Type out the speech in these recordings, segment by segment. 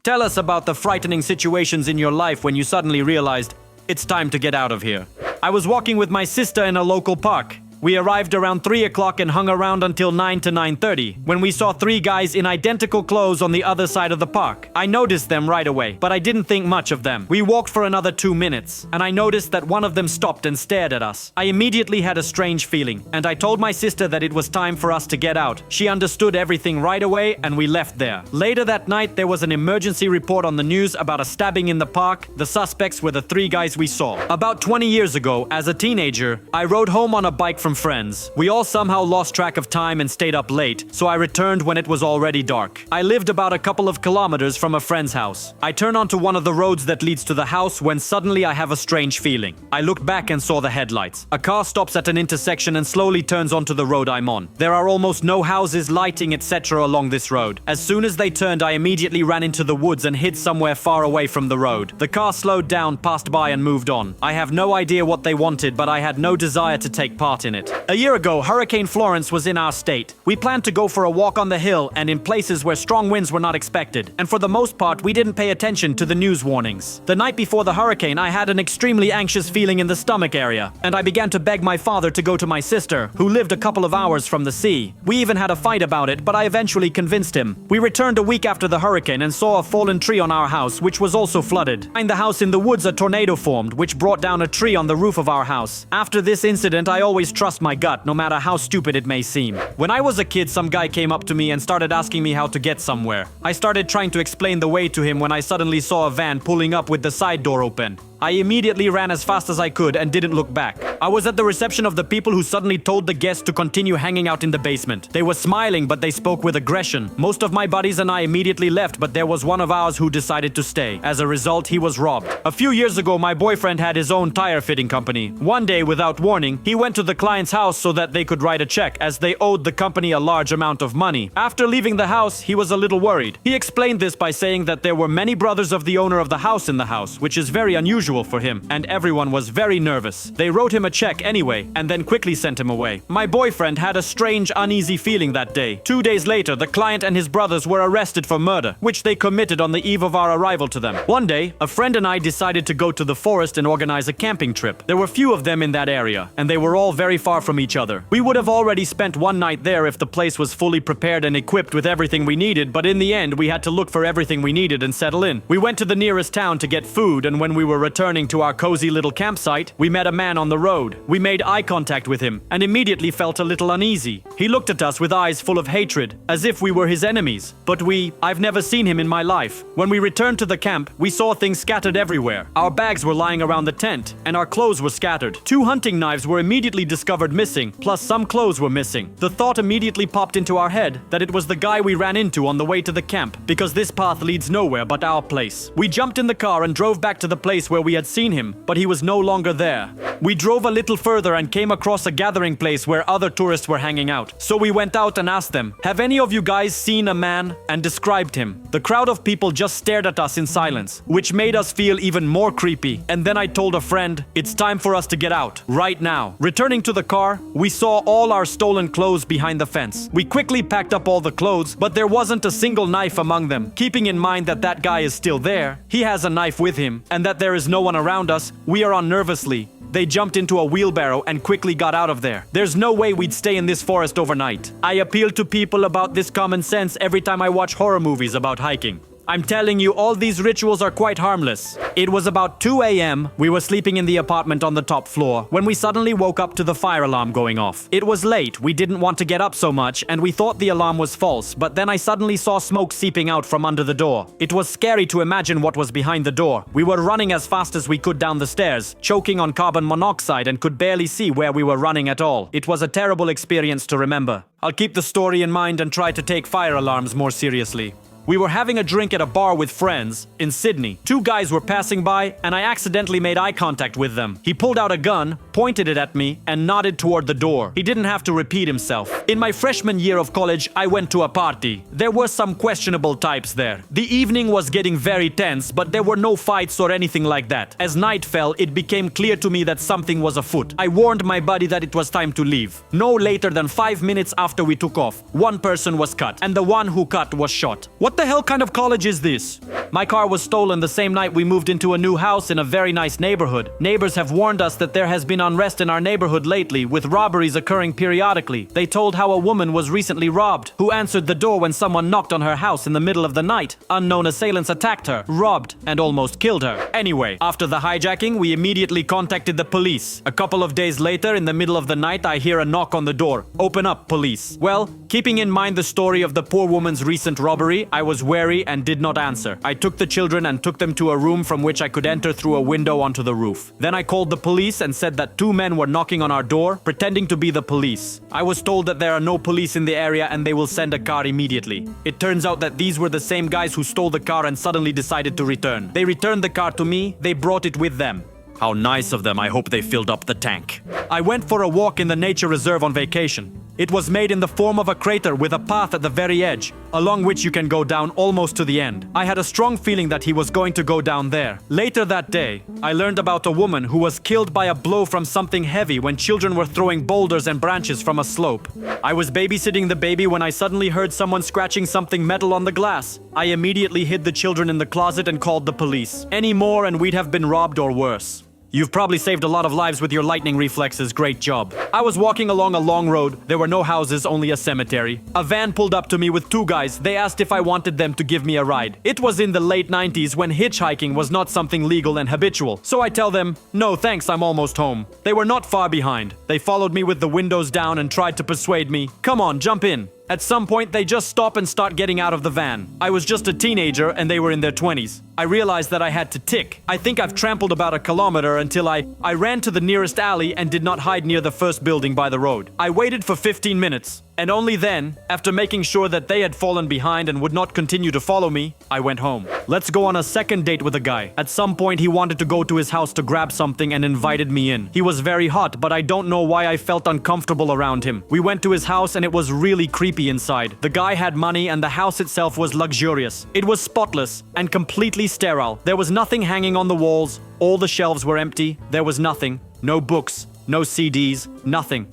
Tell us about the frightening situations in your life when you suddenly realized it's time to get out of here. I was walking with my sister in a local park. We arrived around 3 o'clock and hung around until 9 to 9:30, when we saw 3 guys in identical clothes on the other side of the park. I noticed them right away, but I didn't think much of them. We walked for another 2 minutes, and I noticed that one of them stopped and stared at us. I immediately had a strange feeling, and I told my sister that it was time for us to get out. She understood everything right away, and we left there. Later that night, there was an emergency report on the news about a stabbing in the park. The suspects were the 3 guys we saw. About 20 years ago, as a teenager, I rode home on a bike from friends. We all somehow lost track of time and stayed up late, so I returned when it was already dark. I lived about a couple of kilometers from a friend's house. I turn onto one of the roads that leads to the house when suddenly I have a strange feeling. I looked back and saw the headlights. A car stops at an intersection and slowly turns onto the road I'm on. There are almost no houses, lighting, etc. along this road. As soon as they turned, I immediately ran into the woods and hid somewhere far away from the road. The car slowed down, passed by and moved on. I have no idea what they wanted, but I had no desire to take part in it. A year ago, Hurricane Florence was in our state. We planned to go for a walk on the hill and in places where strong winds were not expected. And for the most part, we didn't pay attention to the news warnings. The night before the hurricane, I had an extremely anxious feeling in the stomach area, and I began to beg my father to go to my sister, who lived a couple of hours from the sea. We even had a fight about it, but I eventually convinced him. We returned a week after the hurricane and saw a fallen tree on our house, which was also flooded. Behind the house in the woods, a tornado formed, which brought down a tree on the roof of our house. After this incident, I always trust my gut, no matter how stupid it may seem. When I was a kid, some guy came up to me and started asking me how to get somewhere. I started trying to explain the way to him when I suddenly saw a van pulling up with the side door open. I immediately ran as fast as I could and didn't look back. I was at the reception of the people who suddenly told the guests to continue hanging out in the basement. They were smiling, but they spoke with aggression. Most of my buddies and I immediately left, but there was one of ours who decided to stay. As a result, he was robbed. A few years ago, my boyfriend had his own tire fitting company. One day, without warning, he went to the client's house so that they could write a check, as they owed the company a large amount of money. After leaving the house, he was a little worried. He explained this by saying that there were many brothers of the owner of the house in the house, which is very unusual for him, and everyone was very nervous. They wrote him a check anyway, and then quickly sent him away. My boyfriend had a strange, uneasy feeling that day. 2 days later, the client and his brothers were arrested for murder, which they committed on the eve of our arrival to them. One day, a friend and I decided to go to the forest and organize a camping trip. There were few of them in that area, and they were all very far from each other. We would have already spent one night there if the place was fully prepared and equipped with everything we needed, but in the end, we had to look for everything we needed and settle in. We went to the nearest town to get food, and when we were returning to our cozy little campsite, we met a man on the road. We made eye contact with him and immediately felt a little uneasy. He looked at us with eyes full of hatred, as if we were his enemies. But I've never seen him in my life. When we returned to the camp, we saw things scattered everywhere. Our bags were lying around the tent, and our clothes were scattered. 2 hunting knives were immediately discovered missing, plus some clothes were missing. The thought immediately popped into our head that it was the guy we ran into on the way to the camp, because this path leads nowhere but our place. We jumped in the car and drove back to the place where we had seen him, but he was no longer there. We drove a little further and came across a gathering place where other tourists were hanging out. So we went out and asked them, "Have any of you guys seen a man?" and described him. The crowd of people just stared at us in silence, which made us feel even more creepy. And then I told a friend, "It's time for us to get out, right now." Returning to the car, we saw all our stolen clothes behind the fence. We quickly packed up all the clothes, but there wasn't a single knife among them. Keeping in mind that that guy is still there, he has a knife with him, and that there is no one around us, we are on nervously. They jumped into a wheelbarrow and quickly got out of there. There's no way we'd stay in this forest overnight. I appeal to people about this common sense every time I watch horror movies about hiking. I'm telling you, all these rituals are quite harmless. It was about 2 a.m. We were sleeping in the apartment on the top floor when we suddenly woke up to the fire alarm going off. It was late, we didn't want to get up so much, and we thought the alarm was false, but then I suddenly saw smoke seeping out from under the door. It was scary to imagine what was behind the door. We were running as fast as we could down the stairs, choking on carbon monoxide, and could barely see where we were running at all. It was a terrible experience to remember. I'll keep the story in mind and try to take fire alarms more seriously. We were having a drink at a bar with friends in Sydney. 2 guys were passing by, and I accidentally made eye contact with them. He pulled out a gun, pointed it at me, and nodded toward the door. He didn't have to repeat himself. In my freshman year of college, I went to a party. There were some questionable types there. The evening was getting very tense, but there were no fights or anything like that. As night fell, it became clear to me that something was afoot. I warned my buddy that it was time to leave. No later than 5 minutes after we took off, one person was cut, and the one who cut was shot. What the hell kind of college is this? My car was stolen the same night we moved into a new house in a very nice neighborhood. Neighbors have warned us that there has been unrest in our neighborhood lately, with robberies occurring periodically. They told how a woman was recently robbed, who answered the door when someone knocked on her house in the middle of the night. Unknown assailants attacked her, robbed, and almost killed her. Anyway, after the hijacking, we immediately contacted the police. A couple of days later, in the middle of the night, I hear a knock on the door. Open up, police. Well, keeping in mind the story of the poor woman's recent robbery, I was wary and did not answer. I took the children and took them to a room from which I could enter through a window onto the roof. Then I called the police and said that 2 men were knocking on our door, pretending to be the police. I was told that there are no police in the area and they will send a car immediately. It turns out that these were the same guys who stole the car and suddenly decided to return. They returned the car to me, they brought it with them. How nice of them. I hope they filled up the tank. I went for a walk in the nature reserve on vacation. It was made in the form of a crater with a path at the very edge, along which you can go down almost to the end. I had a strong feeling that he was going to go down there. Later that day, I learned about a woman who was killed by a blow from something heavy when children were throwing boulders and branches from a slope. I was babysitting the baby when I suddenly heard someone scratching something metal on the glass. I immediately hid the children in the closet and called the police. Any more and we'd have been robbed or worse. You've probably saved a lot of lives with your lightning reflexes. Great job. I was walking along a long road. There were no houses, only a cemetery. A van pulled up to me with 2 guys. They asked if I wanted them to give me a ride. It was in the late 90s when hitchhiking was not something legal and habitual. So I tell them, no thanks, I'm almost home. They were not far behind. They followed me with the windows down and tried to persuade me, come on, jump in. At some point, they just stop and start getting out of the van. I was just a teenager and they were in their 20s. I realized that I had to tick. I think I've trampled about a kilometer until I ran to the nearest alley and did not hide near the first building by the road. I waited for 15 minutes. And only then, after making sure that they had fallen behind and would not continue to follow me, I went home. Let's go on a second date with a guy. At some point, he wanted to go to his house to grab something and invited me in. He was very hot, but I don't know why I felt uncomfortable around him. We went to his house and it was really creepy inside. The guy had money and the house itself was luxurious. It was spotless and completely sterile. There was nothing hanging on the walls. All the shelves were empty. There was nothing. No books, no CDs, nothing.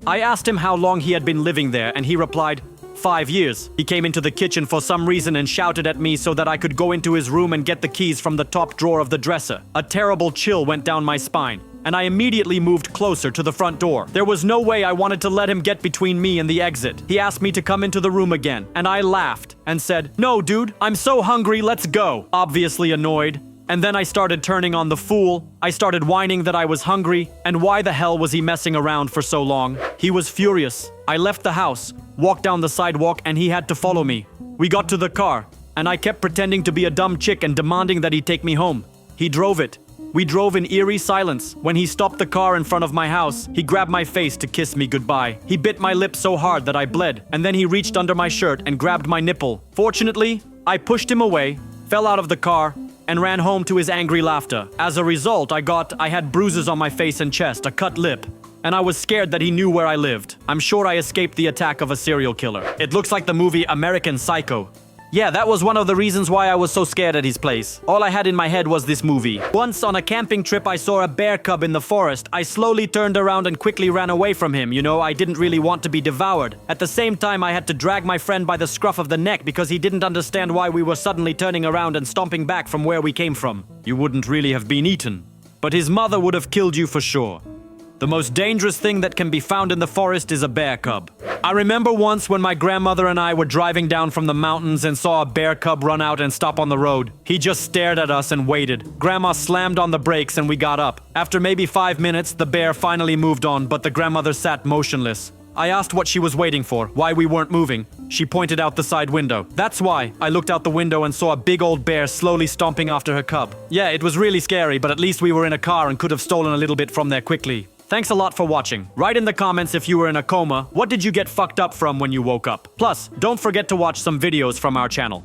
I asked him how long he had been living there, and he replied, 5 years. He came into the kitchen for some reason and shouted at me so that I could go into his room and get the keys from the top drawer of the dresser. A terrible chill went down my spine, and I immediately moved closer to the front door. There was no way I wanted to let him get between me and the exit. He asked me to come into the room again, and I laughed and said, no, dude, I'm so hungry, let's go. Obviously annoyed. And then I started turning on the fool. I started whining that I was hungry, and why the hell was he messing around for so long? He was furious. I left the house, walked down the sidewalk, and he had to follow me. We got to the car, and I kept pretending to be a dumb chick and demanding that he take me home. He drove it. We drove in eerie silence. When he stopped the car in front of my house, he grabbed my face to kiss me goodbye. He bit my lip so hard that I bled, and then he reached under my shirt and grabbed my nipple. Fortunately, I pushed him away, fell out of the car, and ran home to his angry laughter. As a result, I had bruises on my face and chest, a cut lip, and I was scared that he knew where I lived. I'm sure I escaped the attack of a serial killer. It looks like the movie American Psycho. Yeah, that was one of the reasons why I was so scared at his place. All I had in my head was this movie. Once on a camping trip, I saw a bear cub in the forest. I slowly turned around and quickly ran away from him. You know, I didn't really want to be devoured. At the same time, I had to drag my friend by the scruff of the neck because he didn't understand why we were suddenly turning around and stomping back from where we came from. You wouldn't really have been eaten, but his mother would have killed you for sure. The most dangerous thing that can be found in the forest is a bear cub. I remember once when my grandmother and I were driving down from the mountains and saw a bear cub run out and stop on the road. He just stared at us and waited. Grandma slammed on the brakes and we got up. After maybe 5 minutes, the bear finally moved on, but the grandmother sat motionless. I asked what she was waiting for, why we weren't moving. She pointed out the side window. That's why. I looked out the window and saw a big old bear slowly stomping after her cub. Yeah, it was really scary, but at least we were in a car and could have stolen a little bit from there quickly. Thanks a lot for watching. Write in the comments if you were in a coma, what did you get fucked up from when you woke up? Plus, don't forget to watch some videos from our channel.